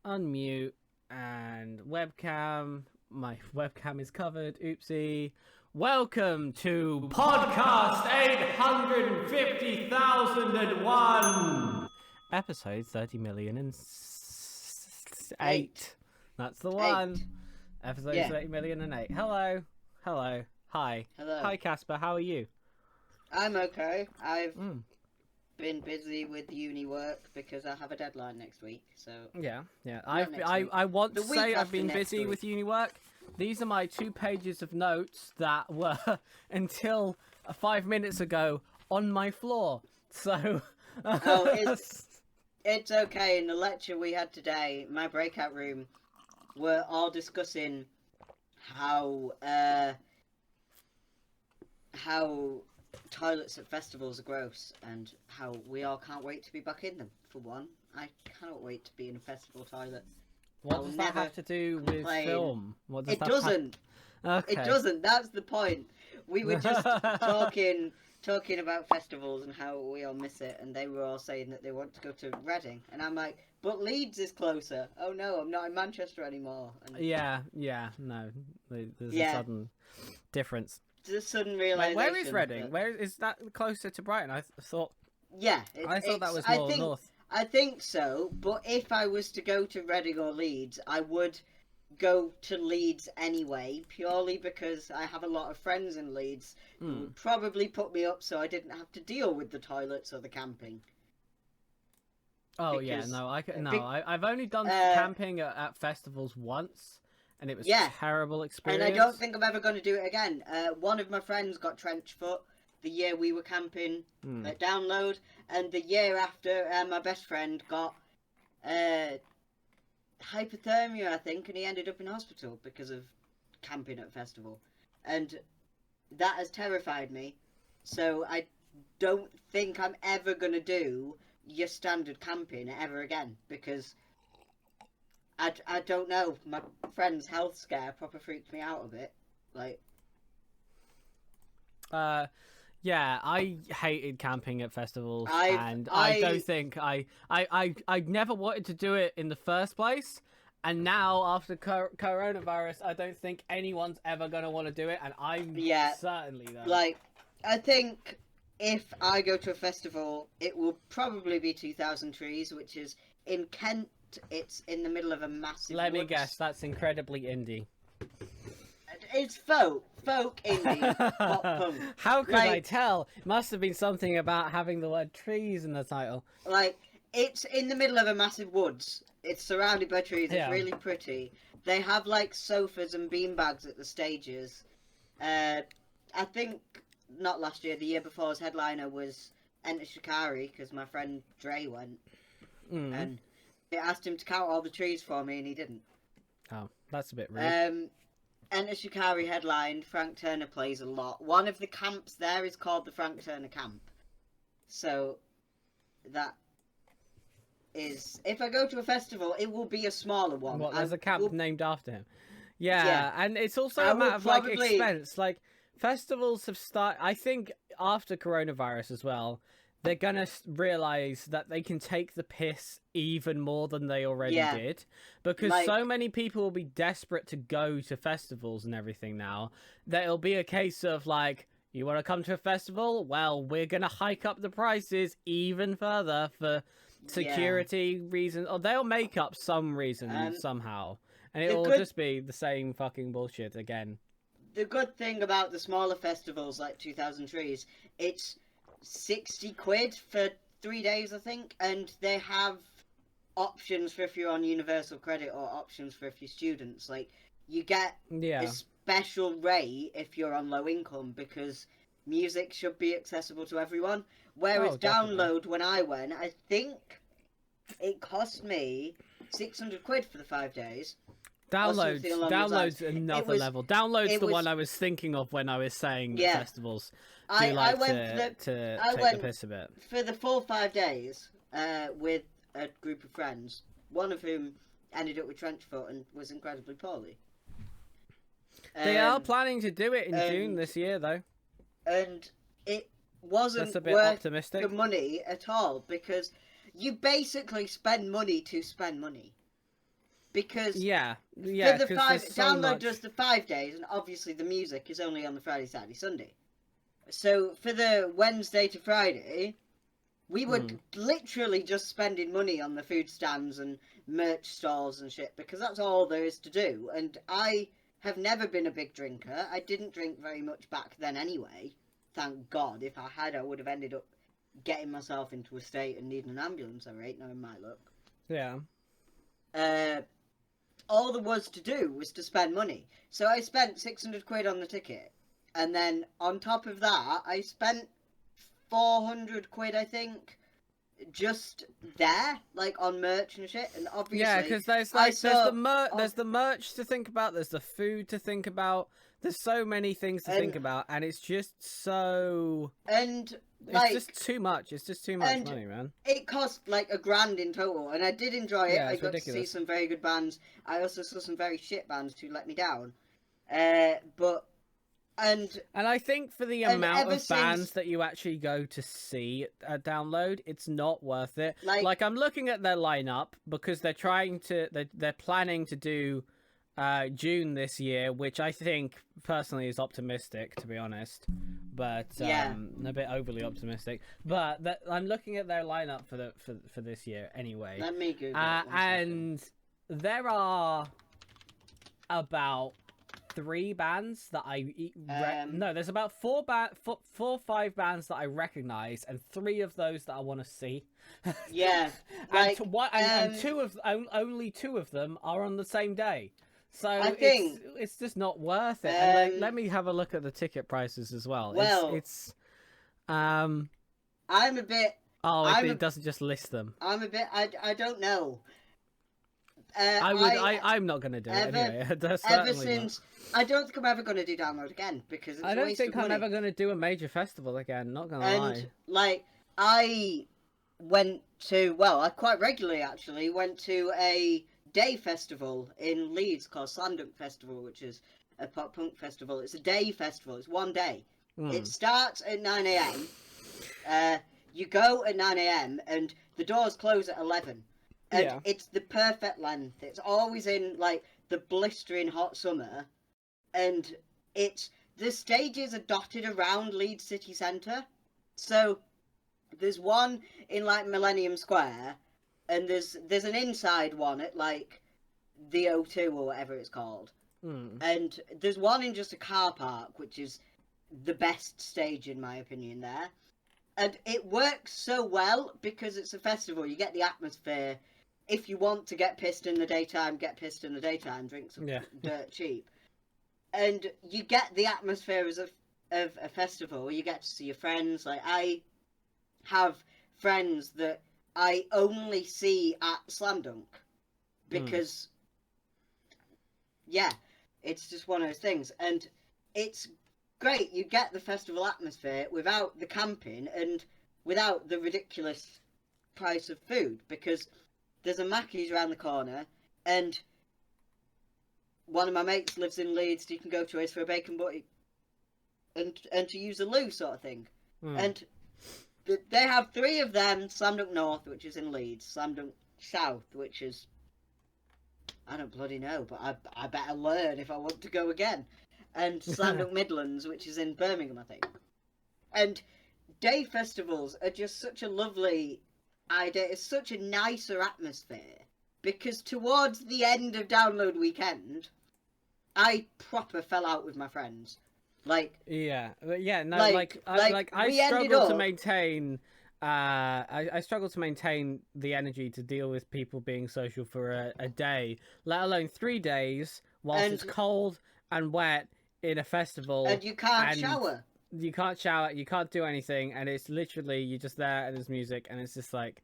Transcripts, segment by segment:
unmute, and webcam. My webcam is covered. Oopsie. Welcome to Podcast 850,001, episode 30,000,008. That's the one. Episode 30,000,008. Hello. Hello. Hi. Hello. Hi, Casper. How are you? I'm okay. I've been busy with uni work because I have a deadline next week. So yeah. next week. I want to The week say I've after been next busy week. with uni work. These are my 2 pages of notes that were until 5 minutes ago on my floor. So It's okay. In the lecture we had today, my breakout room, we're all discussing how toilets at festivals are gross and how we all can't wait to be back in them. For one, I cannot wait to be in a festival toilet. what does that have to do with complain. film? What does It that doesn't. Okay. It doesn't. That's the point. We were just talking about festivals and how we all miss it, and they were all saying that they want to go to Reading, and I'm like, but Leeds is closer. Oh no, I'm not in Manchester anymore. And Yeah, no. There's a sudden difference. it's a sudden Wait, realization. where is Reading? that- Where is that closer to Brighton? I thought Yeah, I thought that was I more think, north. I think so, but if I was to go to Reading or Leeds, I would go to Leeds anyway, purely because I have a lot of friends in Leeds who would probably put me up so I didn't have to deal with the toilets or the camping. Oh because- I've only done camping at festivals once, and it was a terrible experience. And I don't think I'm ever going to do it again. One of my friends got trench foot the year we were camping at Download, and the year after, my best friend got hypothermia, I think, and he ended up in hospital because of camping at a festival. And that has terrified me. So I don't think I'm ever going to do your standard camping ever again, because I don't know. My friend's health scare proper freaked me out a bit. Like, yeah, I hated camping at festivals, I don't think I never wanted to do it in the first place. And now, after coronavirus, I don't think anyone's ever going to want to do it, and I'm certainly though. like, I think if I go to a festival, it will probably be 2000 Trees, which is in Kent. It's in the middle of a massive Let me woods. guess, that's incredibly indie. It's folk indie, pop punk. How could Like- I tell? It must have been something about having the word trees in the title. Like, it's in the middle of a massive woods. It's surrounded by trees. It's Yeah. really pretty. They have, like, sofas and beanbags at the stages. I think, not last year, the year before's headliner was Enter Shikari, because my friend Dre went. And I asked him to count all the trees for me, and he didn't. Oh, that's a bit rude. Enter Shikari headlined. Frank Turner plays a lot. One of the camps there is called the Frank Turner Camp. So, that is... If I go to a festival, it will be a smaller one. What, there's I a camp will- named after him. Yeah, and it's also I a will matter of, like, probably- expense. Like, festivals have started... I think after coronavirus as well, they're gonna realise that they can take the piss even more than they already did. Because Like- so many people will be desperate to go to festivals and everything now, that it'll be a case of, like, you want to come to a festival? Well, we're gonna hike up the prices even further for security reasons. Or they'll make up some reason somehow. And it'll just be the same fucking bullshit again. The good thing about the smaller festivals like 2000 Trees, it's 60 quid for 3 days, I think, and they have options for if you're on universal credit or options for if you're students. Like, you get a special rate if you're on low income, because music should be accessible to everyone. Whereas definitely. Download, when I went, I think it cost me 600 quid for the 5 days. Downloads something along those lines. another was- level. Downloads it the was- one I was thinking of when I was saying Yeah. festivals. I like went to I take went the piss a bit. for the full 5 days with a group of friends, one of whom ended up with trench foot and was incredibly poorly. They are planning to do it in June and- this year, though. And it wasn't That's a bit worth optimistic. the money at all, because you basically spend money to spend money. because Yeah, for yeah, the because there's so download much. does the 5 days, and obviously the music is only on the Friday, Saturday, Sunday. So for the Wednesday to Friday, we were literally just spending money on the food stands and merch stalls and shit because that's all there is to do. And I have never been a big drinker. I didn't drink very much back then anyway. Thank God. If I had, I would have ended up getting myself into a state and needing an ambulance every 8, knowing my luck. Yeah. All there was to do was to spend money. So I spent 600 quid on the ticket. And then on top of that, I spent 400 quid, I think, just there, like on merch and shit. And obviously, Yeah, because there's like there's the merch to think about, there's the food to think about, there's so many things to think about, and it's just so it's just too much. It's just too much money, man. It cost like $1,000 in total, and I did enjoy it. Yeah, I it's got ridiculous. to see some very good bands. I also saw some very shit bands who let me down. And I think for the amount of bands that you actually go to see at Download, it's not worth it. Like I'm looking at their lineup because they're planning to do June this year, which I think personally is optimistic, to be honest, but a bit overly optimistic. But I'm looking at their lineup for this year anyway. Let me Google and there are about 3 bands that there's about 4 or 5 bands that I recognize, and 3 of those that I want to see. Yeah, only 2 of them are on the same day. So I think it's just not worth it. And let me have a look at the ticket prices as well. Well, I'm a bit. It doesn't just list them. I'm a bit. I don't know. I'm not going to do it anyway. Ever since I don't think I'm ever going to do Download again because it's I don't think I'm money. ever going to do a major festival again. Not going to lie. And like I went to I quite regularly actually went to a day festival in Leeds called Slam Dunk Festival, which is a pop punk festival. It's a day festival. It's one day. It starts at 9 a.m. You go at 9 a.m. and the doors close at 11. And it's the perfect length. It's always in like the blistering hot summer, and the stages are dotted around Leeds city centre. So there's one in like Millennium Square, and there's an inside one at like the O2 or whatever it's called, and there's one in just a car park, which is the best stage in my opinion there, and it works so well because it's a festival. You get the atmosphere. If you want to get pissed in the daytime, get pissed in the daytime, drink some dirt cheap. And you get the atmosphere of a festival. You get to see your friends. Like, I have friends that I only see at Slam Dunk. Because, it's just one of those things. And it's great. You get the festival atmosphere without the camping and without the ridiculous price of food. Because there's a Mackey's around the corner, and one of my mates lives in Leeds. You can go to his for a bacon butty and to use a loo sort of thing. And they have 3 of them: Slam Dunk North, which is in Leeds; Slam Dunk South, which is I don't bloody know, but I better learn if I want to go again; and Slam Dunk Midlands, which is in Birmingham, I think. And day festivals are just such a lovely idea. It's such a nicer atmosphere because towards the end of Download weekend, I proper fell out with my friends. I struggle to maintain. I struggle to maintain the energy to deal with people being social for a day, let alone 3 days whilst it's cold and wet in a festival. And you can't shower. You can't shower. You can't do anything, and it's literally you're just there and there's music, and it's just like.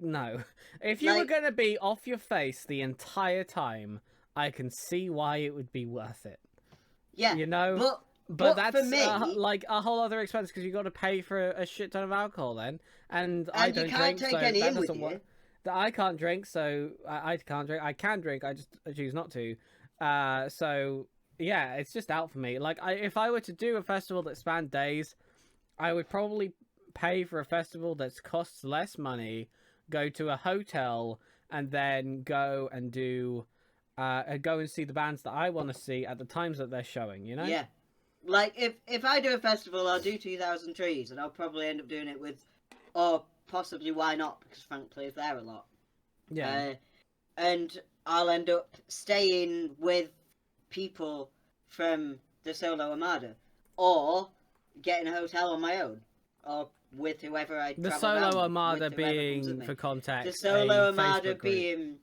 No. If you were going to be off your face the entire time, I can see why it would be worth it. Yeah. You know? But that's for me, like a whole other expense because you've got to pay for a shit ton of alcohol then. And I don't drink, so that doesn't work. I can't drink, so I can't drink. I can drink, I choose not to. So, yeah, it's just out for me. Like, if I were to do a festival that spanned days, I would probably pay for a festival that costs less money, go to a hotel and then go and see the bands that I want to see at the times that they're showing, you know? Yeah. Like, if I do a festival, I'll do 2000 Trees, and I'll probably end up doing it with, or possibly Why Not, because Frank plays there a lot. Yeah. And I'll end up staying with people from the Solo Armada, or getting a hotel on my own, or with whoever I The travel Solo around with, Armada with whoever comes with being, me. for context, The Solo a Armada Facebook group. being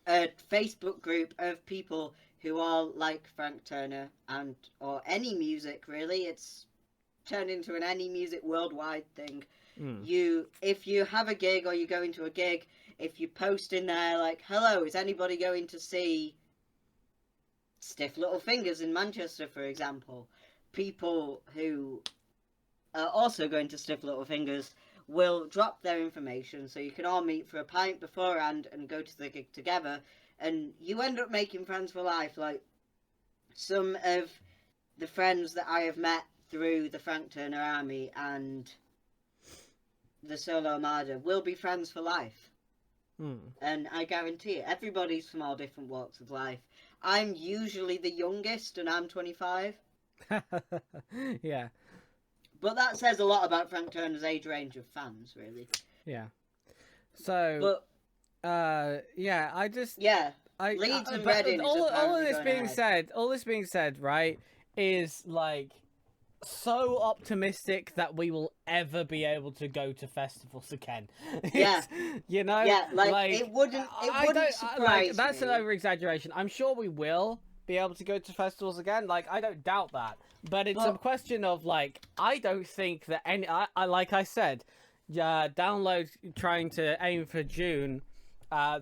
a Facebook group of people who all like Frank Turner or any music really. It's turned into an any music worldwide thing. If you have a gig or you go into a gig, if you post in there like, hello, is anybody going to see Stiff Little Fingers in Manchester, for example, people who are also going to Stiff Little Fingers will drop their information, so you can all meet for a pint beforehand and go to the gig together, and you end up making friends for life. Like, some of the friends that I have met through the Frank Turner Army and the Solo Armada will be friends for life. And I guarantee it, everybody's from all different walks of life. I'm usually the youngest, and I'm 25. Yeah. But that says a lot about Frank Turner's age range of fans, really. Yeah. So, yeah, I just... Yeah, Leeds and Reading all of this going being ahead. said, right, is like so optimistic that we will ever be able to go to festivals again. Yeah. You know? Yeah, like it wouldn't surprise that's me. an over-exaggeration. I'm sure we will be able to go to festivals again. Like, I don't doubt that. But it's a question of, like, I don't think that like I said, Download trying to aim for June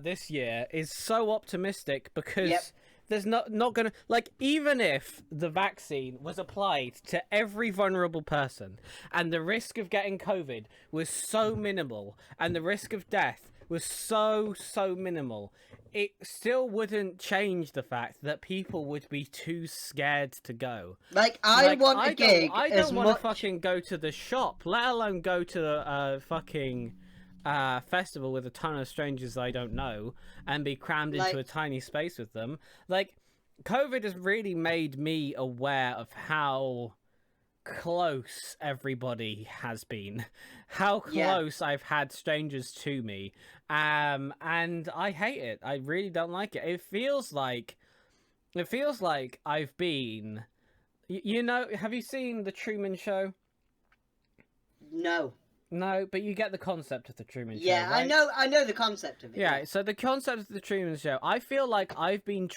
this year is so optimistic because there's not gonna, like, even if the vaccine was applied to every vulnerable person and the risk of getting COVID was so minimal and the risk of death was so minimal, it still wouldn't change the fact that people would be too scared to go. Like, I want a gig. I don't want to fucking go to the shop, let alone go to a fucking festival with a ton of strangers I don't know and be crammed into a tiny space with them. Like, COVID has really made me aware of how close everybody has been, how close I've had strangers to me, and I hate it. I really don't like it. It feels like I've been, you know, have you seen The Truman Show? No, but you get the concept of The Truman Show. Yeah, right? I know the concept of it. Yeah, so the concept of The Truman Show, I feel like I've been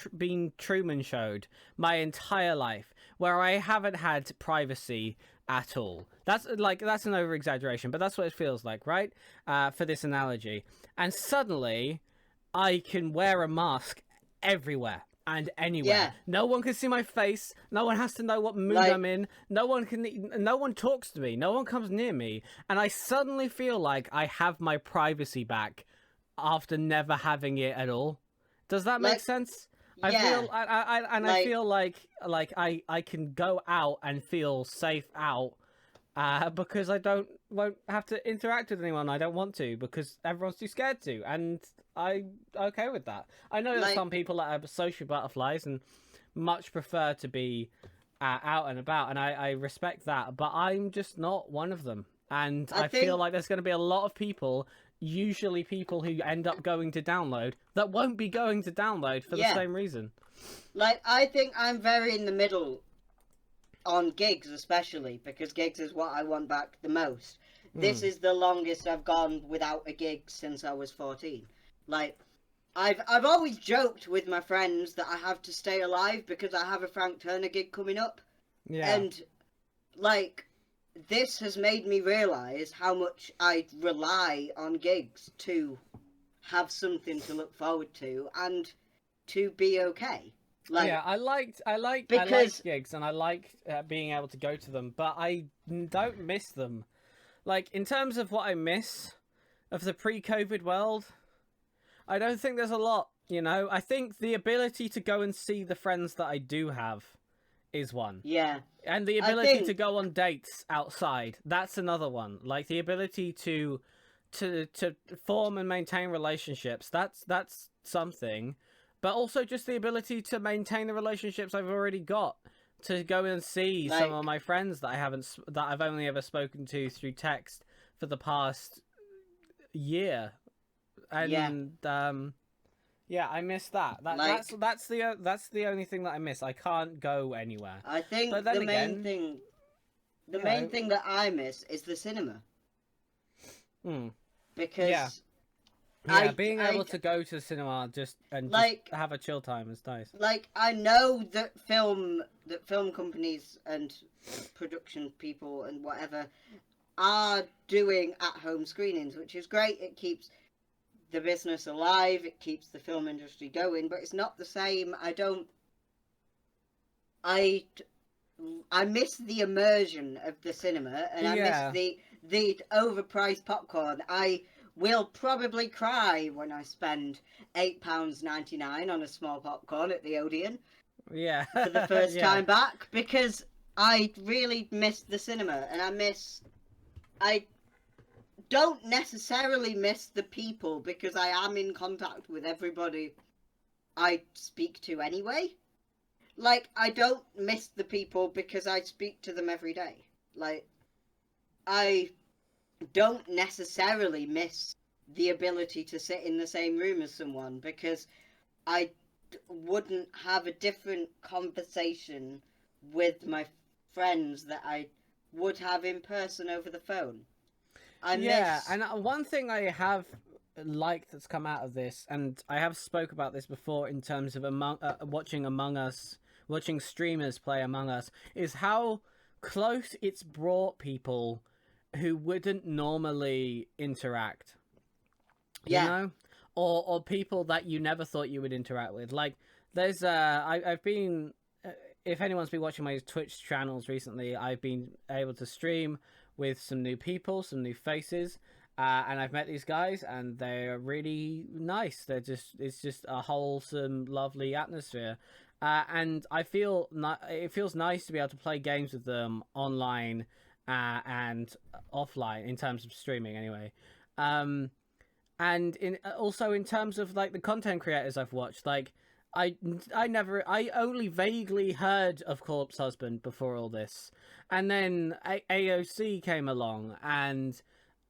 Truman Showed my entire life, where I haven't had privacy at all. That's an over-exaggeration, but that's what it feels like, right? For this analogy. And suddenly, I can wear a mask everywhere and anywhere. Yeah. No one can see my face. No one has to know what mood I'm in. No one talks to me. No one comes near me. And I suddenly feel like I have my privacy back after never having it at all. Does that make sense? I feel like I can go out and feel safe out because I won't have to interact with anyone I don't want to because everyone's too scared to, and I'm okay with that. I know that some people are social butterflies and much prefer to be out and about, and I respect that, but I'm just not one of them. And I feel like there's going to be a lot of people, usually people who end up going to Download, that won't be going to Download for the same reason. Like, I think I'm very in the middle on gigs, especially, because gigs is what I want back the most. This is the longest I've gone without a gig since I was 14. Like, I've always joked with my friends that I have to stay alive because I have a Frank Turner gig coming up. Yeah. And, like, this has made me realise how much I rely on gigs to have something to look forward to and to be okay. Like, yeah, I liked gigs and I liked being able to go to them, but I don't miss them. Like, in terms of what I miss of the pre-COVID world, I don't think there's a lot, you know? I think the ability to go and see the friends that I do have is one. Yeah. And the ability to go on dates outside, that's another one. Like, the ability to to form and maintain relationships. That's something, but also just the ability to maintain the relationships I've already got. To go and see some of Like, my friends that I've only ever spoken to through text for the past year, yeah, and yeah, I miss that. like That's the only thing that I miss. I can't go anywhere. I But think then again, the you main know, thing that I miss is the cinema mm, yeah, because yeah, being able I to go to the cinema just like have a chill time is nice. I know that film companies and production people and whatever are doing at home screenings, which is great. It keeps the business alive, it keeps the film industry going, but it's not the same. I I miss the immersion of the cinema, and I miss Yeah, the overpriced popcorn. I will probably cry when I spend £8.99 on a small popcorn at the Odeon yeah, for the first yeah, time back because I really miss the cinema, and I don't necessarily miss the people because I am in contact with everybody I speak to anyway. Like, I don't miss the people because I speak to them every day. Like, I don't necessarily miss the ability to sit in the same room as someone because I wouldn't have a different conversation with my friends that I would have in person over the phone. I yeah. miss, And one thing I have liked that's come out of this, and I have spoke about this before in terms of watching Among Us, watching streamers play Among Us, is how close it's brought people who wouldn't normally interact. You yeah, know, or people that you never thought you would interact with. Like there's I've been if anyone's been watching my Twitch channels recently, I've been able to stream with some new people, some new faces. And I've met these guys, and they're really nice. It's just a wholesome, lovely atmosphere. And it feels nice to be able to play games with them online and offline in terms of streaming, anyway. Um, and also in terms of like the content creators I've watched, like I I only vaguely heard of Corpse Husband before all this, and then AOC came along, and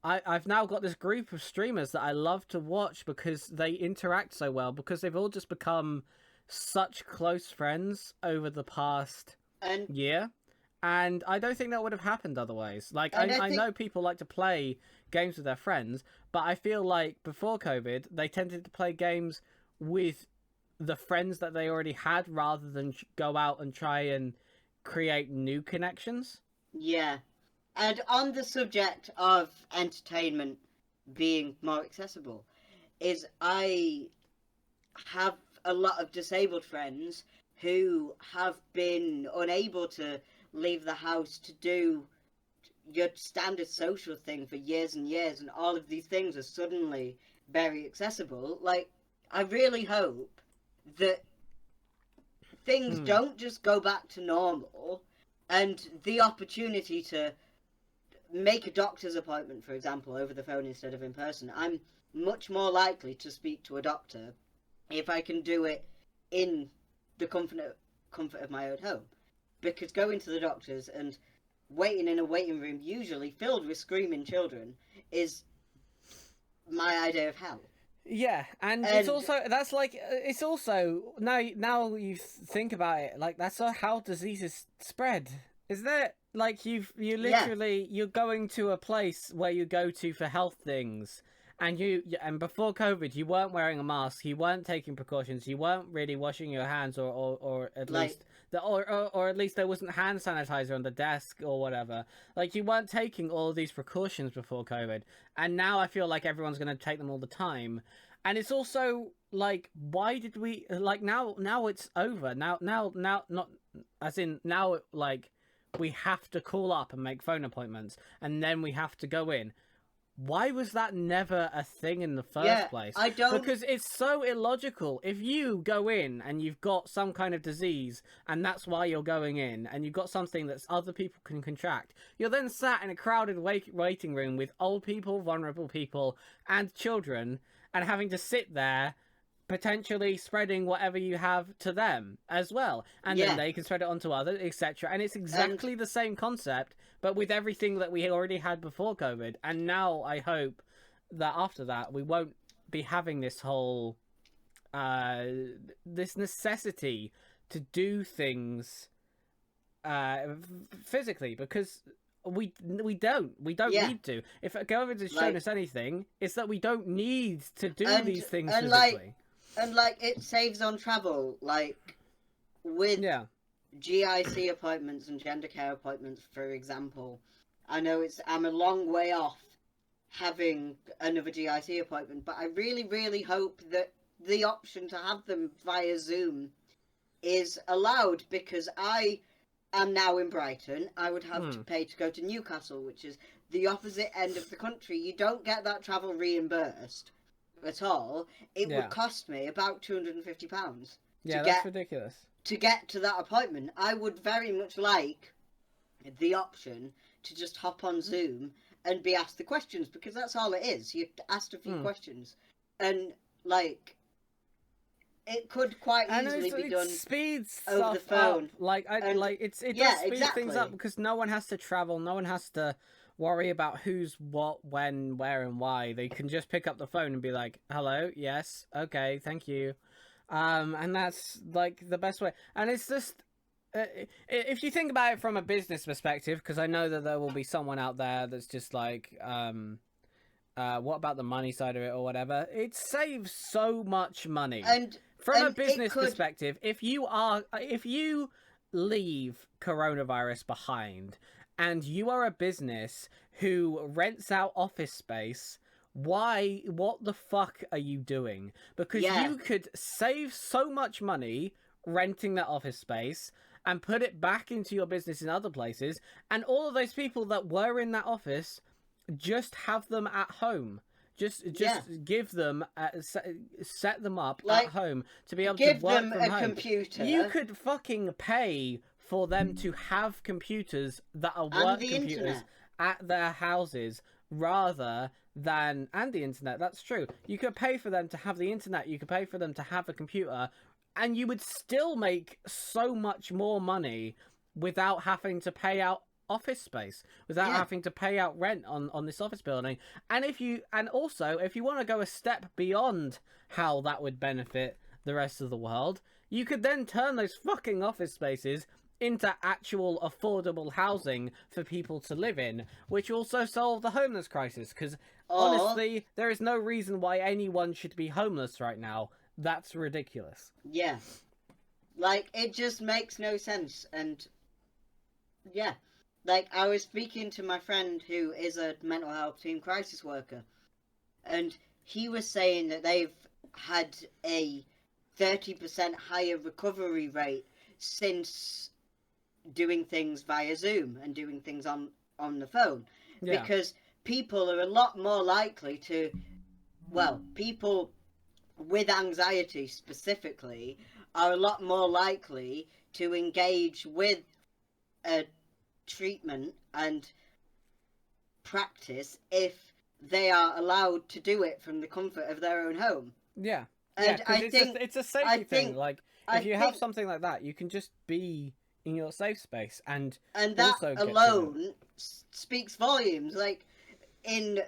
I've now got this group of streamers that I love to watch because they interact so well, because they've all just become such close friends over the past and year. And I don't think that would have happened otherwise. Like, I I think know people like to play games with their friends, but I feel like before COVID, they tended to play games with the friends that they already had rather than go out and try and create new connections. yeah. And on the subject of entertainment being more accessible, is I have a lot of disabled friends who have been unable to leave the house to do your standard social thing for years and years, and all of these things are suddenly very accessible. Like, I really hope that things Hmm. don't just go back to normal and the opportunity to make a doctor's appointment, for example, over the phone instead of in person. I'm much more likely to speak to a doctor if I can do it in the comfort of my own home. Because going to the doctors and waiting in a waiting room, usually filled with screaming children, is my idea of hell. Yeah, and it's And also that's like it's also now you think about it, like that's how diseases spread. Is that like you yeah, literally you're going to a place where you go to for health things, and before COVID you weren't wearing a mask, you weren't taking precautions, you weren't really washing your hands, or at like, least or at least there wasn't hand sanitizer on the desk or whatever. Like you weren't taking all of these precautions before COVID, and now I feel like everyone's going to take them all the time. And it's also like, why did we like now it's over now not as in now, like we have to call up and make phone appointments, and then we have to go in. why was that never a thing in the first Yeah, place? I don't. Because it's so illogical. If you go in and you've got some kind of disease and that's why you're going in, and you've got something that other people can contract, you're then sat in a crowded waiting room with old people, vulnerable people, and children, and having to sit there potentially spreading whatever you have to them as well, and Yeah. then they can spread it onto others, etc. And it's exactly the same concept, but with everything that we already had before COVID. And now I hope that after that we won't be having this whole this necessity to do things physically, because we don't Yeah. need to. If COVID has shown Like- us anything, it's that we don't need to do And- these things and, physically. And like it saves on travel, like with Yeah. GIC appointments and gender care appointments, for example. I know I'm a long way off having another GIC appointment, but I really, really hope that the option to have them via Zoom is allowed, because I am now in Brighton. I would have to pay to go to Newcastle, which is the opposite end of the country. You don't get that travel reimbursed at all. It Yeah. would cost me about £250 Yeah, to that's get ridiculous. to get to that appointment. I would very much like the option to just hop on Zoom and be asked the questions, because that's all it is. You're asked a few questions, and like it could quite easily be done. It speeds over the stuff phone. up. Like And- it yeah, does speed things up exactly. because no one has to travel, no one has to worry about who's what, when, where, and why. They can just pick up the phone and be like, "Hello, yes, okay, thank you," and that's like the best way. And it's just. If you think about it from a business perspective, because I know that there will be someone out there that's just like, what about the money side of it or whatever? It saves so much money. And From a and it business could- perspective, if you leave coronavirus behind and you are a business who rents out office space, what the fuck are you doing? Because Yeah. you could save so much money renting that office space and put it back into your business in other places, and all of those people that were in that office, just have them at home. Just Yeah. give them set them up Like, at home to be able to give work them from a home. computer. You could fucking pay for them to have computers that are And work the computers internet. at their houses rather than and the internet. That's true. You could pay for them to have the internet. You could pay for them to have a computer, and you would still make so much more money without having to pay out office space, without Yeah. having to pay out rent on this office building. And if you want to go a step beyond how that would benefit the rest of the world, you could then turn those fucking office spaces into actual affordable housing for people to live in, which also solve the homeless crisis, because honestly there is no reason why anyone should be homeless right now. That's ridiculous. Yeah. Like, it just makes no sense. And yeah, like, I was speaking to my friend who is a mental health team crisis worker, and he was saying that they've had a 30% higher recovery rate since doing things via Zoom and doing things on the phone. Yeah. Because people are a lot more likely to, well, people with anxiety specifically are a lot more likely to engage with a treatment and practice if they are allowed to do it from the comfort of their own home. Yeah. And 'cause I it's think it's a safety I thing. think- Like, I if you have think- something like that, you can just be in your safe space and that also get alone speaks volumes. Like, in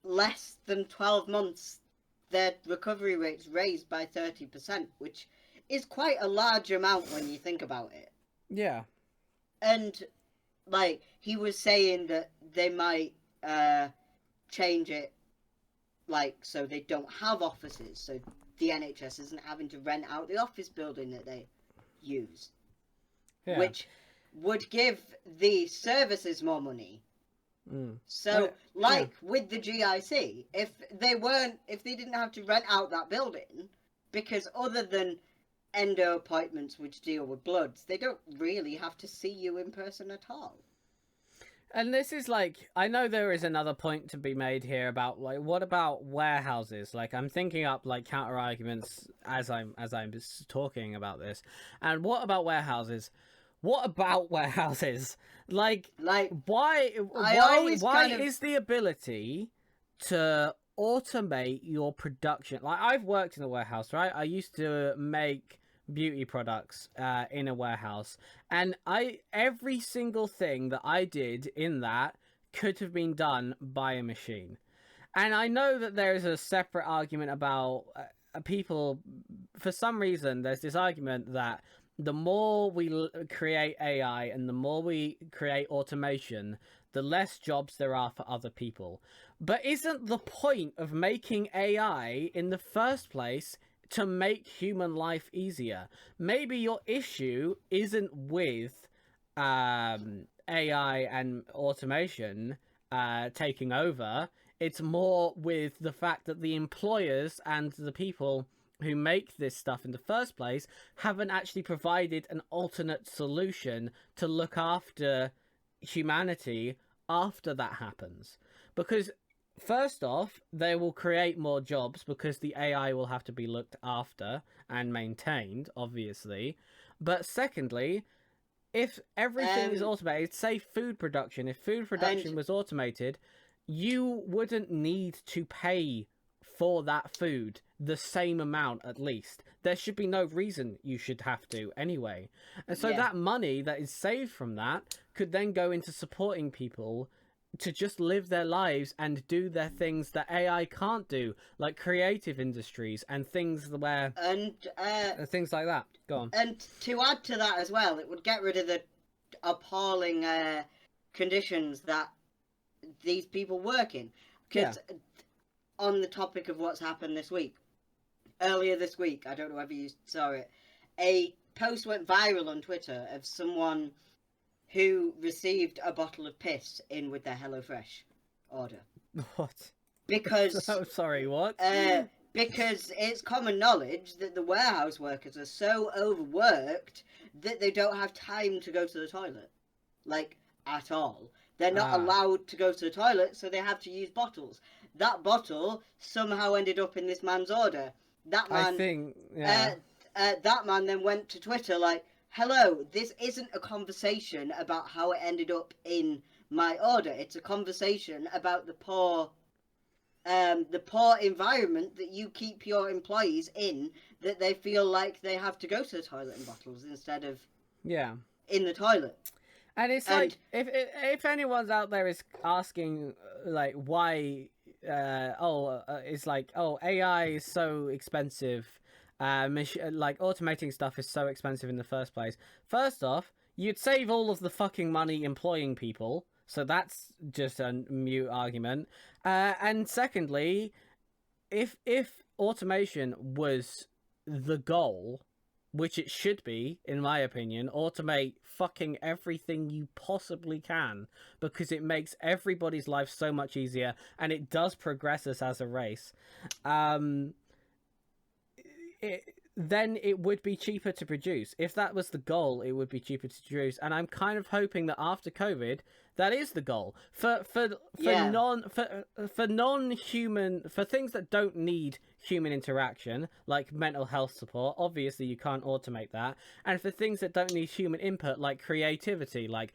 less than 12 months, their recovery rates raised by 30%, which is quite a large amount when you think about it. yeah. And like, he was saying that they might change it, like, so they don't have offices, so the NHS isn't having to rent out the office building that they use, Yeah. which would give the services more money. Mm. So, Well, like with the GIC, if they didn't have to rent out that building, because other than endo appointments which deal with bloods, they don't really have to see you in person at all. And this is like, I know there is another point to be made here about like, what about warehouses? Like, I'm thinking up like counter arguments as I'm talking about this. And what about warehouses? What about warehouses? Like, Like, why I why always why kind of is the ability to automate your production? Like, I've worked in a warehouse, right? I used to make beauty products in a warehouse, and I every single thing that I did in that could have been done by a machine. And I know that there is a separate argument about people. For some reason, there's this argument that the more we create AI and the more we create automation, the less jobs there are for other people. But isn't the point of making AI in the first place to make human life easier? Maybe your issue isn't with AI and automation taking over. It's more with the fact that the employers and the people who make this stuff in the first place haven't actually provided an alternate solution to look after humanity after that happens. Because first off, they will create more jobs because the AI will have to be looked after and maintained, obviously. But secondly, if everything is automated, say food production, if food production was automated, you wouldn't need to pay for that food the same amount at least. There should be no reason you should have to anyway. And so that money that is saved from that could then go into supporting people to just live their lives and do their things that AI can't do, like creative industries and things where things like that. Go on. And to add to that as well, it would get rid of the appalling conditions that these people work in. Because on the topic of what's happened this week, earlier this week, I don't know whether you saw it, a post went viral on Twitter of someone who received a bottle of piss in with their HelloFresh order. What? Because Oh, sorry, what? Because it's common knowledge that the warehouse workers are so overworked that they don't have time to go to the toilet, like, at all. They're not allowed to go to the toilet, so they have to use bottles. That bottle somehow ended up in this man's order. That man, I think, that man then went to Twitter like, "Hello, this isn't a conversation about how it ended up in my order. It's a conversation about the poor environment that you keep your employees in, that they feel like they have to go to the toilet in bottles instead of in the toilet." And it's like, if anyone's out there is asking, like, why, it's like, AI is so expensive, like, automating stuff is so expensive in the first place. First off, you'd save all of the fucking money employing people, so that's just a mute argument. And secondly, if automation was the goal, which it should be, in my opinion, automate fucking everything you possibly can, because it makes everybody's life so much easier, and it does progress us as a race. Then it would be cheaper to produce. If that was the goal, it would be cheaper to produce. And I'm kind of hoping that after COVID, that is the goal for non-human, for things that don't need human interaction, like mental health support. Obviously, you can't automate that. And for things that don't need human input, like creativity, like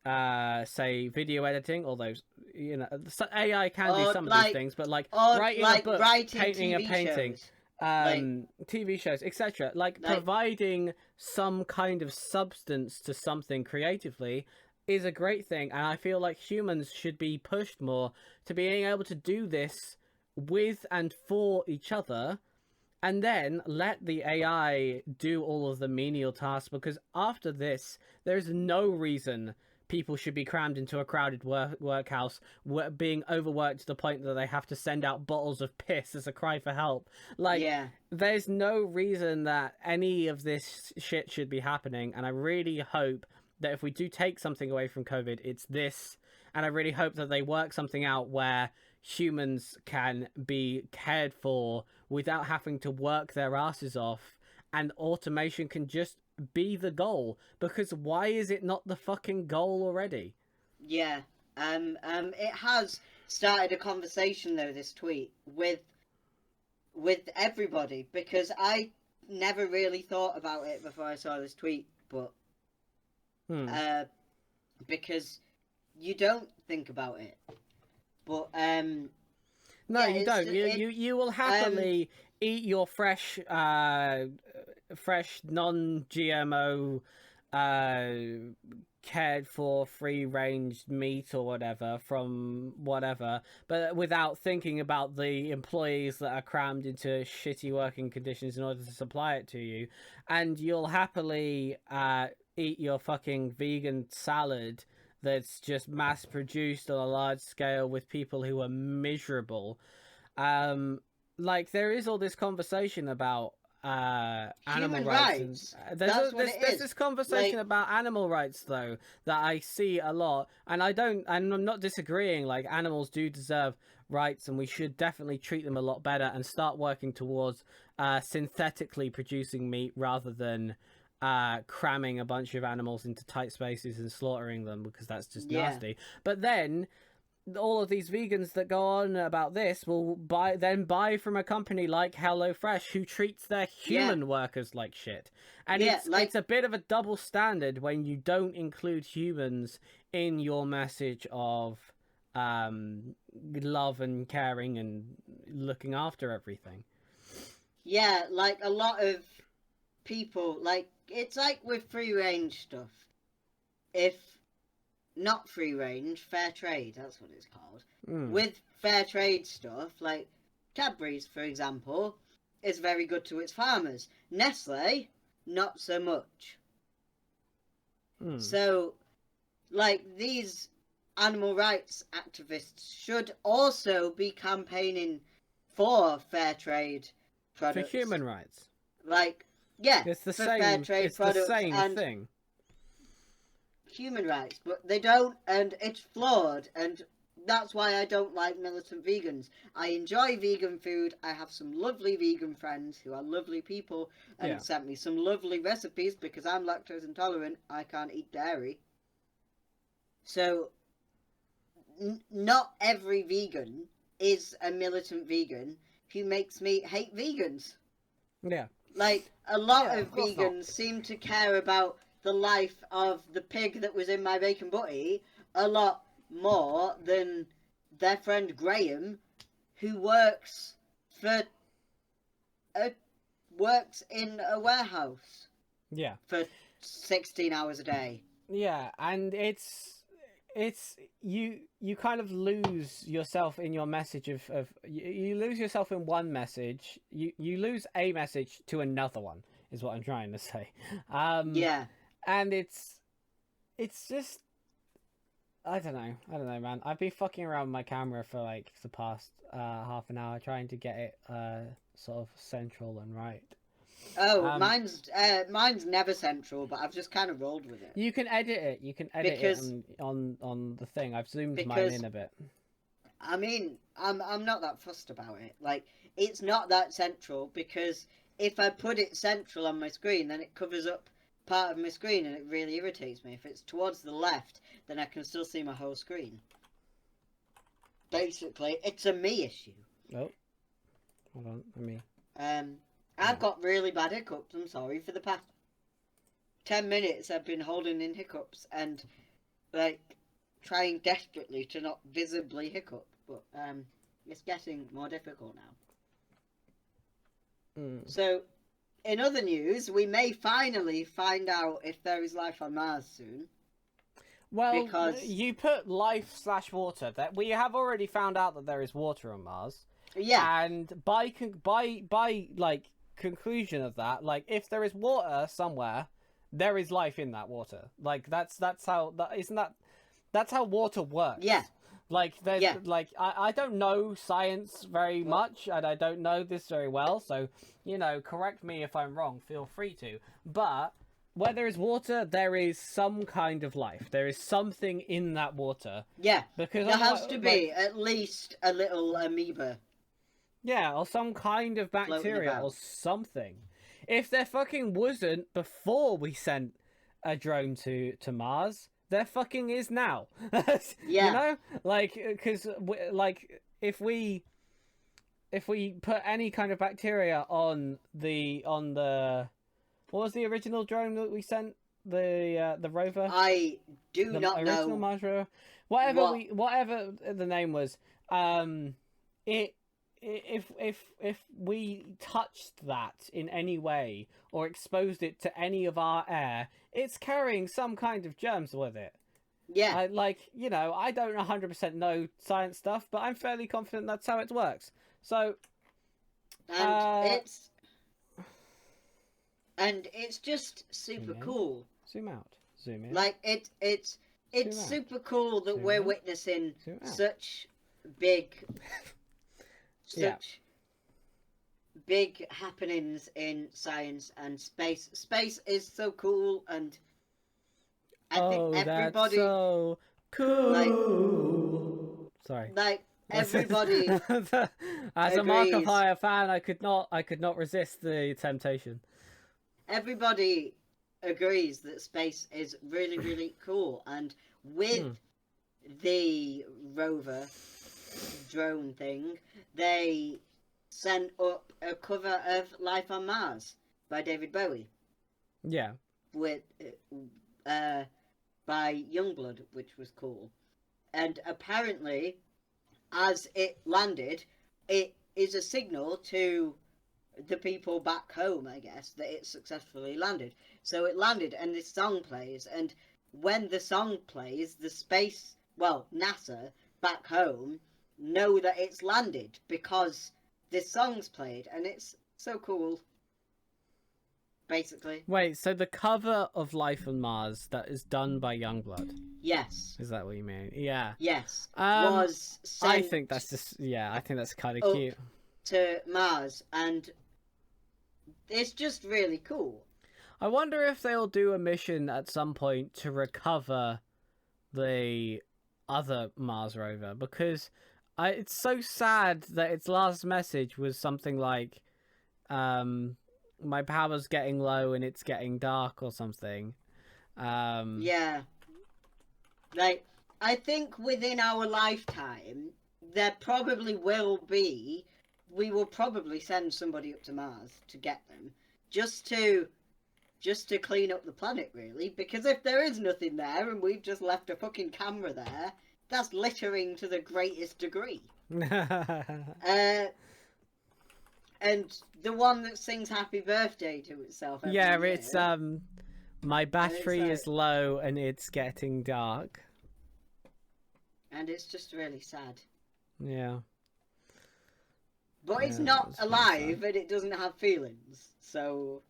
say video editing, although AI can do some of these things, but like writing a book, painting a painting. TV shows, etc. Like providing some kind of substance to something creatively is a great thing, and I feel like humans should be pushed more to being able to do this with and for each other, and then let the AI do all of the menial tasks, because after this, there's no reason people should be crammed into a crowded workhouse, being overworked to the point that they have to send out bottles of piss as a cry for help. Like, there's no reason that any of this shit should be happening, and I really hope that if we do take something away from COVID, it's this, and I really hope that they work something out where humans can be cared for without having to work their asses off, and automation can just be the goal, because why is it not the fucking goal already? Yeah. It has started a conversation though. This tweet with everybody, because I never really thought about it before I saw this tweet, but because you don't think about it, but No, yeah, you don't. You will happily eat your fresh non-GMO, cared for, free-range meat or whatever from whatever, but without thinking about the employees that are crammed into shitty working conditions in order to supply it to you, and you'll happily eat your fucking vegan salad that's just mass produced on a large scale with people who are miserable. Like, there is all this conversation about animal human rights. rights. That's what it There's is. this conversation Like, about animal rights though that I see a lot, and I'm not disagreeing. Like, animals do deserve rights, and we should definitely treat them a lot better and start working towards synthetically producing meat rather than cramming a bunch of animals into tight spaces and slaughtering them, because that's just nasty. But then all of these vegans that go on about this will buy from a company like HelloFresh, who treats their human workers like shit. And it's a bit of a double standard when you don't include humans in your message of love and caring and looking after everything. Yeah, like a lot of people, like, it's like with free range stuff. If not free range, fair trade, that's what it's called. With fair trade stuff, like Cadbury's, for example, is very good to its farmers. Nestle, not so much. So, like, these animal rights activists should also be campaigning for fair trade products. For human rights. Like, yeah, it's the for same. fair trade it's products the same and thing. Human rights, but they don't, and it's flawed, and that's why I don't like militant vegans. I enjoy vegan food. I have some lovely vegan friends who are lovely people and sent me some lovely recipes because I'm lactose intolerant. I can't eat dairy. So, not every vegan is a militant vegan who makes me hate vegans. Yeah. Like, a lot of vegans seem to care about the life of the pig that was in my bacon butty a lot more than their friend Graham, who works in a warehouse. Yeah. For 16 hours a day. Yeah, and it's you kind of lose yourself in your message of you lose yourself in one message. You lose a message to another one is what I'm trying to say. Yeah. And it's just I don't know, man. I've been fucking around with my camera for like the past half an hour trying to get it sort of central and right. Oh, mine's never central, but I've just kind of rolled with it. You can edit it. You can edit it on the thing. I've zoomed mine in a bit. I mean, I'm not that fussed about it. Like, it's not that central because if I put it central on my screen, then it covers up part of my screen and it really irritates me. If it's towards the left, then I can still see my whole screen. Basically, it's a me issue. Oh, hold on, let me. I've got really bad hiccups. I'm sorry. For the past 10 minutes, I've been holding in hiccups and like trying desperately to not visibly hiccup, but it's getting more difficult now. So, in other news, we may finally find out if there is life on Mars soon. Well, because you put life/water. That we have already found out that there is water on Mars. Yeah. And by like conclusion of that, like if there is water somewhere, there is life in that water. Like that's how that's how water works. Yeah. Like like I don't know science very much, and I don't know this very well, so correct me if I'm wrong, feel free to. But where there is water, there is some kind of life. There is something in that water. Yeah. Because there has to be at least a little amoeba. Yeah, or some kind of bacteria or something. If there fucking wasn't before we sent a drone to Mars, there fucking is now. Yeah. You know, like, because like if we put any kind of bacteria on the what was the original drone that we sent, the rover, I do the not original know Mars rover, what. whatever the name was, it if we touched that in any way or exposed it to any of our air, it's carrying some kind of germs with it. Yeah. I I don't 100% know science stuff, but I'm fairly confident that's how it works. So, And it's just super zoom in, cool. zoom out, zoom in. Like it's Zoom out. super cool that Zoom we're in. witnessing Zoom out. such big Yeah. big happenings in science and space. Space is so cool, and I think everybody, that's so cool. Sorry. like everybody As a Mark of agrees. Hire fan, I could not resist the temptation. Everybody agrees that space is really, really cool, and with the rover drone thing, they sent up a cover of Life on Mars by David Bowie Yeah. with by Youngblood, which was cool. And apparently, as it landed, it is a signal to the people back home, I guess, that it successfully landed. So it landed, and this song plays, and when the song plays, NASA back home know that it's landed because this song's played, and it's so cool. Basically. Wait, so the cover of Life on Mars that is done by Youngblood, Yes. is that what you mean? Yeah. Yes. I Sent think that's just I think that's kind of up cute. to Mars, and it's just really cool. I wonder if they'll do a mission at some point to recover the other Mars rover, because it's so sad that its last message was something like, my power's getting low and it's getting dark or something. Yeah. Like, I think within our lifetime, there probably will be, we will probably send somebody up to Mars to get them, just to clean up the planet, really, because if there is nothing there and we've just left a fucking camera there, that's littering to the greatest degree. And the one that sings happy birthday to itself every year. It's my battery is low and it's getting dark. And it's just really sad. Yeah. But it's not alive and it doesn't have feelings. So,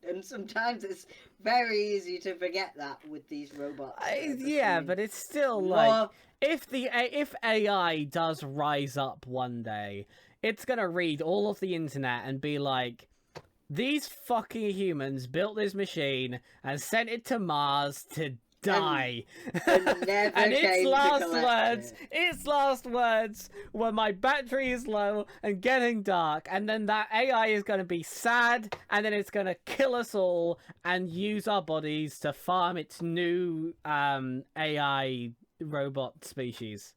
and sometimes it's very easy to forget that with these robots. But it's still like, if AI does rise up one day, it's gonna read all of the internet and be like, these fucking humans built this machine and sent it to Mars to die. And never and came its last words were, my battery is low and getting dark, and then that AI is going to be sad, and then it's going to kill us all and use our bodies to farm its new AI robot species.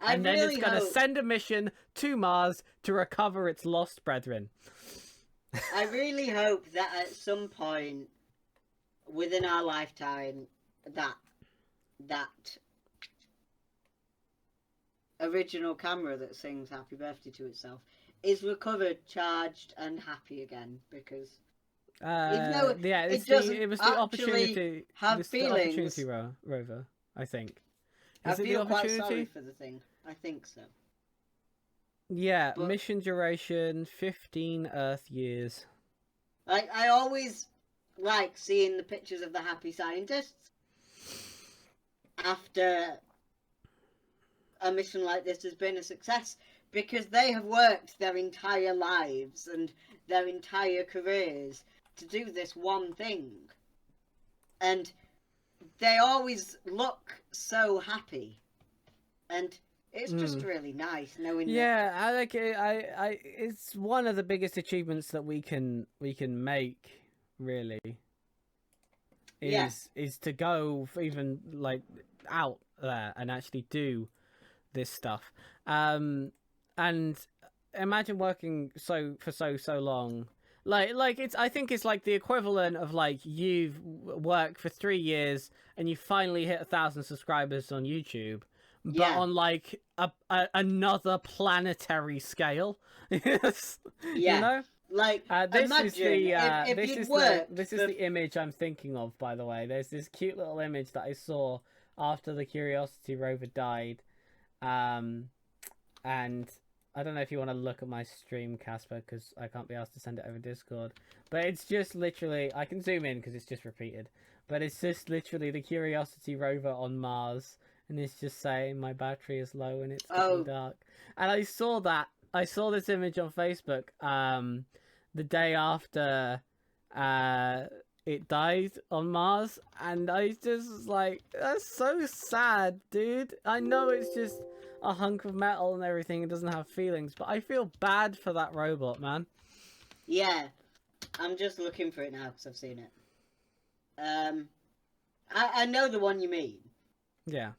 And then it's going to send a mission to Mars to recover its lost brethren. I really hope that at some point within our lifetime, that original camera that sings happy birthday to itself is recovered, charged, and happy again, because even though it was the opportunity rover, I think. I feel quite sorry for the thing. I think so. Yeah, but mission duration 15 Earth years. Like, I always like seeing the pictures of the happy scientists after a mission like this has been a success, because they have worked their entire lives and their entire careers to do this one thing, and they always look so happy, and it's just really nice knowing that... I like it. It's one of the biggest achievements that we can make, really, Yeah. is to go even like out there and actually do this stuff. And imagine working for so long. Like it's I think it's like the equivalent of like you've worked for 3 years and you finally hit 1,000 subscribers on YouTube, but Yeah. on like another planetary scale. Yes, you Yeah. know. Like, This is imagine the if this you'd is worked this is for... the image I'm thinking of. By the way, there's this cute little image that I saw after the Curiosity rover died, and I don't know if you want to look at my stream, Casper, because I can't be asked to send it over Discord. But it's just literally I can zoom in because it's just repeated. But it's just literally the Curiosity rover on Mars, and it's just saying my battery is low and it's getting dark. And I saw that. I saw this image on Facebook the day after it died on Mars, and I just was like, that's so sad, dude. I know it's just a hunk of metal and everything, it doesn't have feelings, but I feel bad for that robot, man. Yeah, I'm just looking for it now because I've seen it. I know the one you mean. Yeah.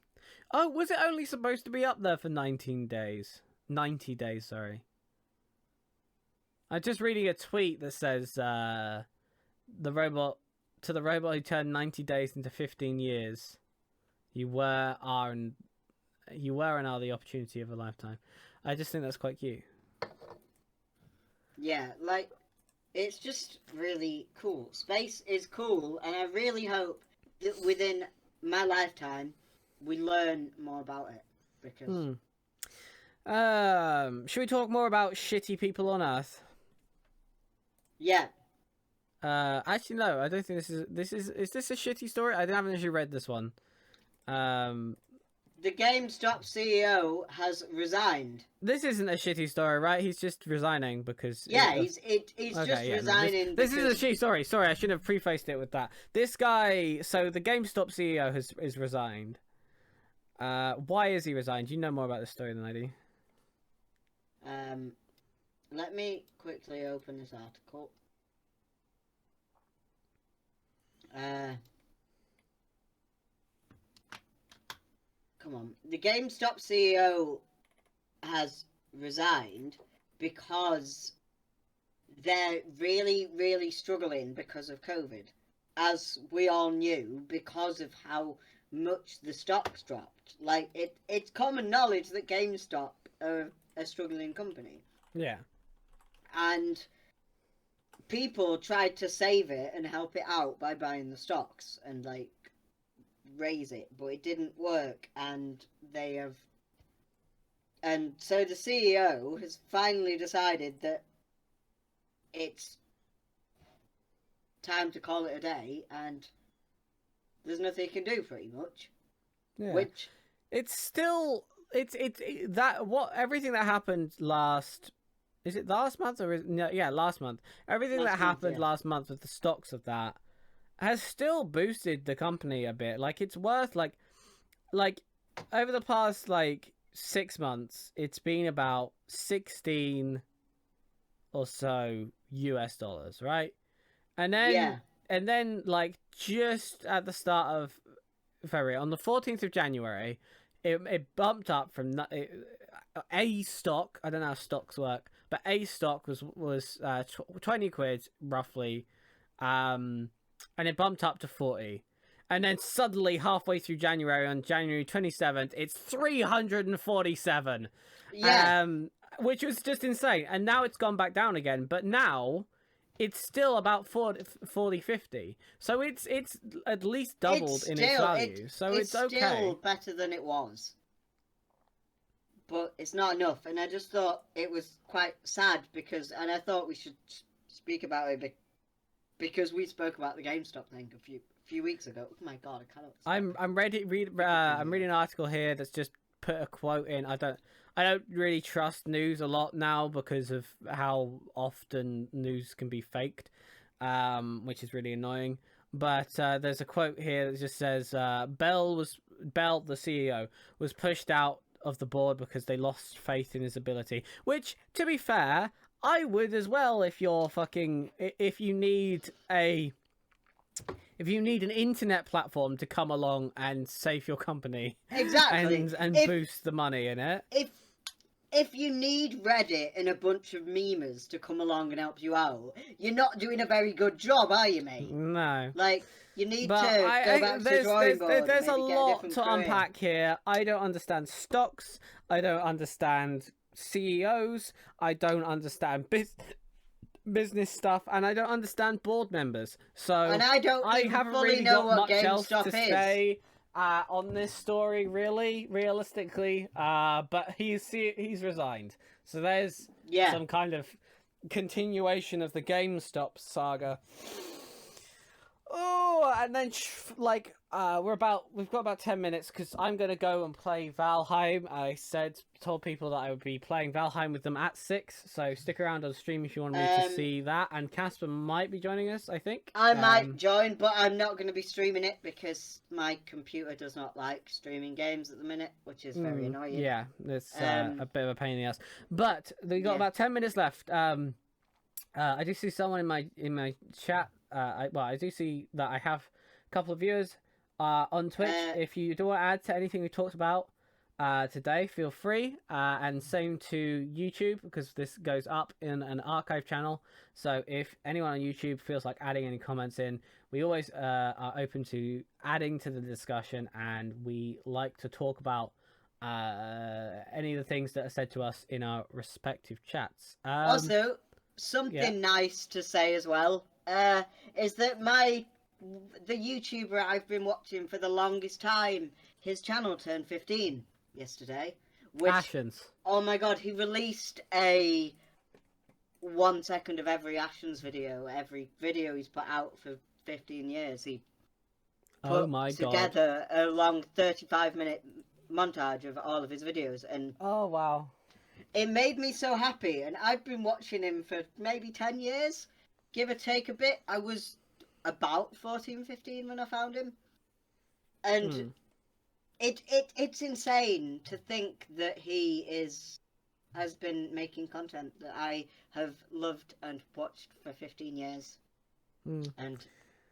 Oh, was it only supposed to be up there for 19 days? 90 days, sorry. I'm just reading a tweet that says the robot who turned 90 days into 15 years. You were and are the opportunity of a lifetime. I just think that's quite cute. Yeah, like, it's just really cool. Space is cool, and I really hope that within my lifetime we learn more about it. Because should we talk more about shitty people on Earth? yeah. Actually no, I don't think this is this a shitty story? I haven't actually read this one. The GameStop CEO has resigned. This isn't a shitty story, right? He's just resigning because... Yeah, he's okay, just resigning. This is a shitty story. Sorry, I should have prefaced it with that. This guy... So, the GameStop CEO is resigned. Why is he resigned? You know more about this story than I do. Let me quickly open this article. Come on. The GameStop CEO has resigned because they're really, really struggling because of COVID. As we all knew, because of how much the stocks dropped. Like, it's common knowledge that GameStop are a struggling company. Yeah. And people tried to save it and help it out by buying the stocks and, like, raise it, but it didn't work, and so the CEO has finally decided that it's time to call it a day, and there's nothing he can do pretty much. Yeah. Which it's still everything that happened last... Is it last month or last month? Everything that happened last month with the stocks of that has still boosted the company a bit. Like, it's worth like over the past 6 months, it's been about 16 or so US dollars, right? And then like just at the start of February, on the 14th of January, it bumped up from a stock. I don't know how stocks work, but a stock was 20 quid roughly, and it bumped up to 40. And then suddenly, halfway through January, on January 27th, it's 347. yeah, which was just insane. And now it's gone back down again. But now it's still about 40, 50. So it's at least doubled in its value. So it's okay. It's still better than it was. But it's not enough. And I just thought it was quite sad and I thought we should speak about it because we spoke about the GameStop thing a few weeks ago. Oh my god, I cannot. I'm reading an article here that's just put a quote in. I don't really trust news a lot now because of how often news can be faked, which is really annoying. But there's a quote here that just says Bell, the CEO, was pushed out of the board because they lost faith in his ability. Which, to be fair, I would as well if you need a if you need an internet platform to come along and save your company Exactly. and If boost the money in it. if you need Reddit and a bunch of memers to come along and help you out, you're not doing a very good job, are you, mate? No. Like, you need But to go back to the drawing board and there's a maybe get a lot different to career. unpack here. I don't understand stocks. I don't understand CEOs. I don't understand business stuff, and I don't understand board members. So And I don't even haven't fully really know got what much else GameStop to is. say on this story, really, realistically. But he's resigned. So there's Yeah. some kind of continuation of the GameStop saga. Oh, and then we've got about 10 minutes because I'm gonna go and play Valheim. I told people that I would be playing Valheim with them at 6, so stick around on stream if you want me to see that. And Casper might be joining us, I think. I might join, but I'm not going to be streaming it because my computer does not like streaming games at the minute, which is very annoying. Yeah, it's a bit of a pain in the ass. But we got about 10 minutes left. I do see someone in my chat. I do see that I have a couple of viewers on Twitch. If you do want to add to anything we talked about today, feel free. And same to YouTube, because this goes up in an archive channel. So if anyone on YouTube feels like adding any comments in, we always are open to adding to the discussion, and we like to talk about any of the things that are said to us in our respective chats. Also, something nice to say as well is that the YouTuber I've been watching for the longest time, his channel turned 15 yesterday. Which, Ashens. Oh my god, he released a 1 second of every Ashens video. Every video he's put out for 15 years, he put together a long 35-minute montage of all of his videos. And oh, wow. It made me so happy, and I've been watching him for maybe 10 years, give or take a bit. I was about 14, 15 when I found him. And it's insane to think that he has been making content that I have loved and watched for 15 years. And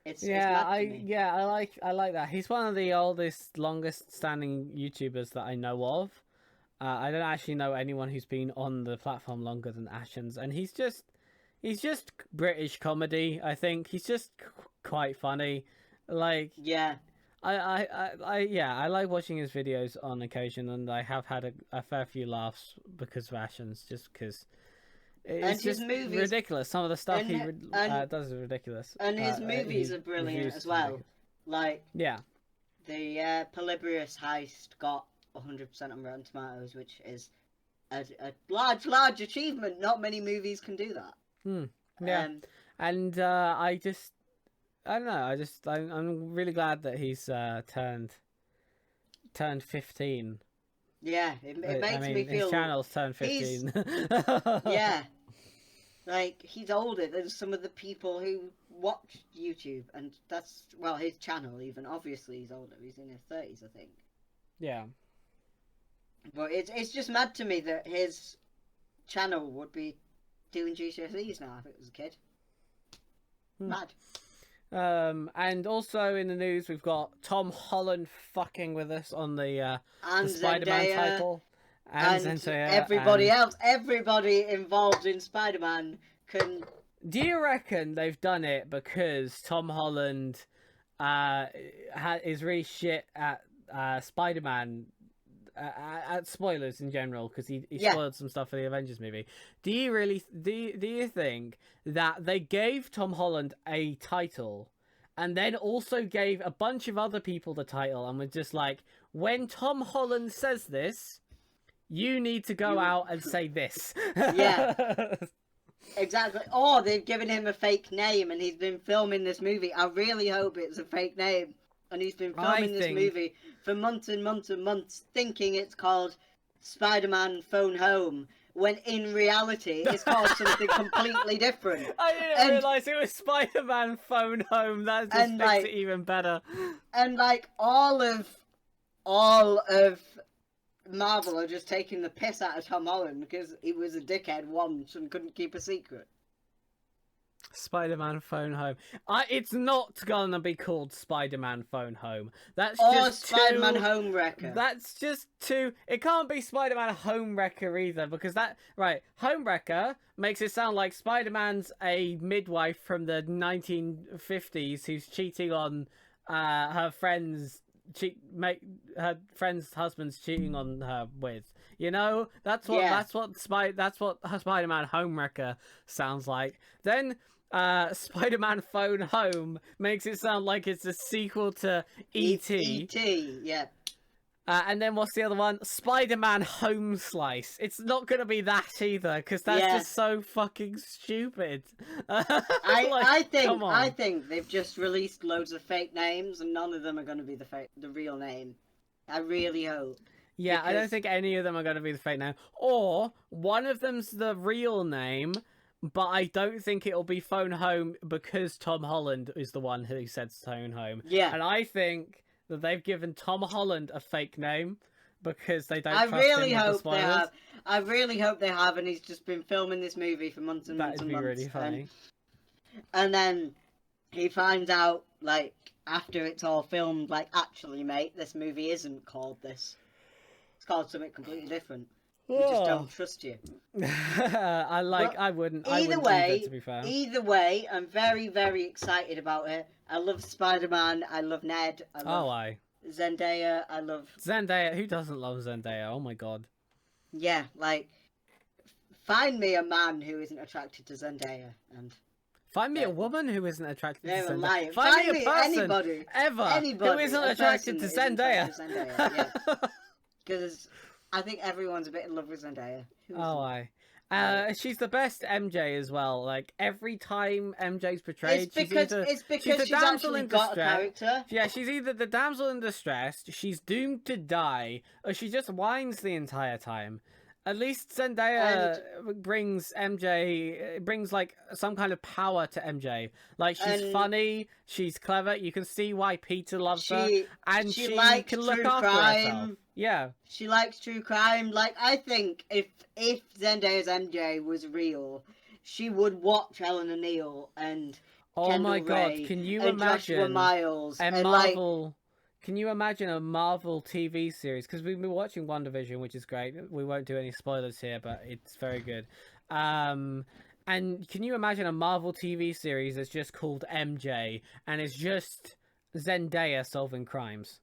it's mad to me. I like that. He's one of the oldest, longest standing YouTubers that I know of. I don't actually know anyone who's been on the platform longer than Ashens, and he's just British comedy. I think he's just quite funny. Like, yeah, I like watching his videos on occasion, and I have had a fair few laughs because of Ashens, just because it's just movies, ridiculous. Some of the stuff he does is ridiculous, and his movies are brilliant as well. Like, yeah, the Polybius heist got 100% on Rotten Tomatoes, which is a large achievement. Not many movies can do that. Yeah, and I don't know. I'm really glad that he's turned 15. Yeah, it makes me feel his channel's turned 15. Yeah, like, he's older than some of the people who watch YouTube, and that's, well, his channel even. Obviously, he's older. He's in his 30s, I think. Yeah. But it's just mad to me that his channel would be doing GCSEs now if it was a kid. Mad. And also in the news, we've got Tom Holland fucking with us on the Spider-Man title. And Zendaya, everybody involved in Spider-Man can... Do you reckon they've done it because Tom Holland is really shit at Spider-Man, at spoilers in general, because he spoiled some stuff for the Avengers movie? Do you think that they gave Tom Holland a title and then also gave a bunch of other people the title and were just like, when Tom Holland says this, you need to go out and say this? Yeah. Exactly. Or they've given him a fake name and he's been filming this movie. I really hope it's a fake name. And he's been filming this movie for months and months and months, thinking it's called Spider-Man Phone Home, when in reality it's called something completely different. I didn't realise it was Spider-Man Phone Home. That just makes it even better. And like all of Marvel are just taking the piss out of Tom Holland because he was a dickhead once and couldn't keep a secret. Spider-Man Phone Home. It's not gonna be called Spider-Man Phone Home. That's Or just Spider-Man too. Homewrecker. That's just too. It can't be Spider-Man Homewrecker either, because that right Homewrecker makes it sound like Spider-Man's a midwife from the 1950s who's cheating on her friends. Make her friend's husband's cheating on her with. You know, that's what Yeah. that's what Spider-Man Homewrecker sounds like. Then Spider-Man Phone Home makes it sound like it's a sequel to E.T. E.T., yeah. And then what's the other one? Spider-Man Home Slice. It's not gonna be that either, because that's Yeah. just so fucking stupid. I come on. think they've just released loads of fake names and none of them are going to be the real name. I really hope. Yeah, I don't because- think any of them are going to be the fake name. Or one of them's the real name, but I don't think it'll be Phone Home because Tom Holland is the one who said Phone Home. Yeah. And I think that they've given Tom Holland a fake name because they don't I trust really him with the hope they spoilers. have. I really hope they have, and he's just been filming this movie for months and months That'd and be months. really funny. And then he finds out, like, after it's all filmed, like, actually, mate, this movie isn't called this. It's called something completely different. We just don't trust you. I wouldn't Either either, way, to be fair. Either way, I'm very, very excited about it. I love Spider-Man. I love Ned. I love I Zendaya. I love... Zendaya. Who doesn't love Zendaya? Oh my god. Yeah, like... Find me a man who isn't attracted to Zendaya. And Find me Yeah. a woman who isn't attracted they're to a Zendaya. liar. Find me a person anybody. ever who Anybody, isn't a attracted to person that isn't Zendaya. attracted to Zendaya, Because I think everyone's a bit in love with Zendaya. Who Oh, isn't? she's the best MJ as well. Like every time MJ's portrayed, It's because she's damsel actually in got a distress. character. Yeah, she's either the damsel in distress, she's doomed to die, or she just whines the entire time. At least Zendaya brings MJ, brings like some kind of power to MJ. Like she's And- funny, she's clever. You can see why Peter loves her, She and she she likes can look true after herself. crime. Yeah, She likes true crime. Like, I think if Zendaya's MJ was real, she would watch Eleanor Neal and oh Kendall my god, Ray can you and Joshua imagine Miles a and Marvel? Can you imagine a Marvel TV series? Because we've been watching WandaVision, which is great. We won't do any spoilers here, but it's very good. And can you imagine a Marvel TV series that's just called MJ and it's just Zendaya solving crimes?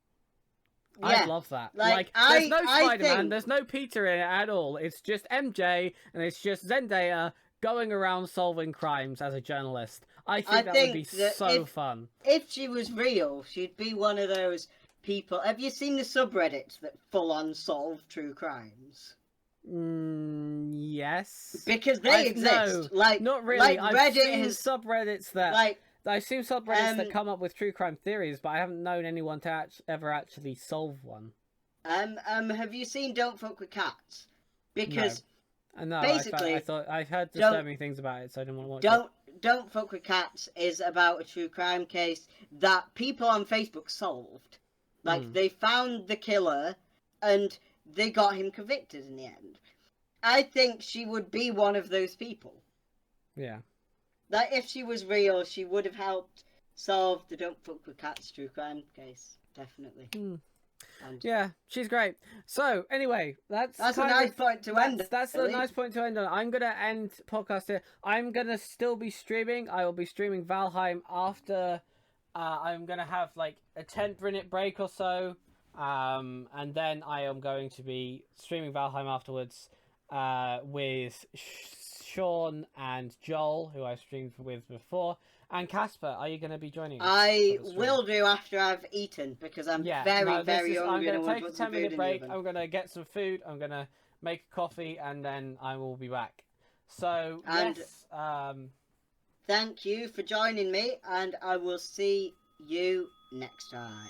Yeah, I'd love that. like, there's no I Spider-Man, think- there's no Peter in it at all. It's just MJ and it's just Zendaya going around solving crimes as a journalist. I think that would be that so fun. if she was real, she'd be one of those people. Have you seen the subreddits that full on solve true crimes? Yes. Because they exist. Like, Not really. Like I've Reddit seen has subreddits that like I've seen subreddits that um, come up with true crime theories, but I haven't known anyone to ever actually solve one. have you seen Don't Fuck with Cats? Because No, basically, I thought I heard don't- disturbing things about it, so I didn't want to watch Don't Fuck with Cats is about a true crime case that people on Facebook solved. Like, they found the killer and they got him convicted in the end. I think she would be one of those people. it. Yeah. Like, if she was real, she would have helped solve the Don't Fuck with Cats true crime case. Definitely. Hmm. And Yeah, she's great. So anyway, that's that's a kind nice of- point to end. That's a really. nice point to end on. I'm gonna end podcast here. I'm gonna still be streaming. I will be streaming Valheim after. I'm gonna have like a 10-minute break or so, and then I am going to be streaming Valheim afterwards, with Sean and Joel, who I streamed with before, and Casper. Are you gonna be joining us? I for the stream? will do after I've eaten because I'm very, no, this very is- I'm hungry. and I gonna want take to a put some 10-minute food in the break. oven. I'm gonna get some food. I'm gonna make coffee, and then I will be back. So And- yes, Thank you for joining me, and I will see you next time.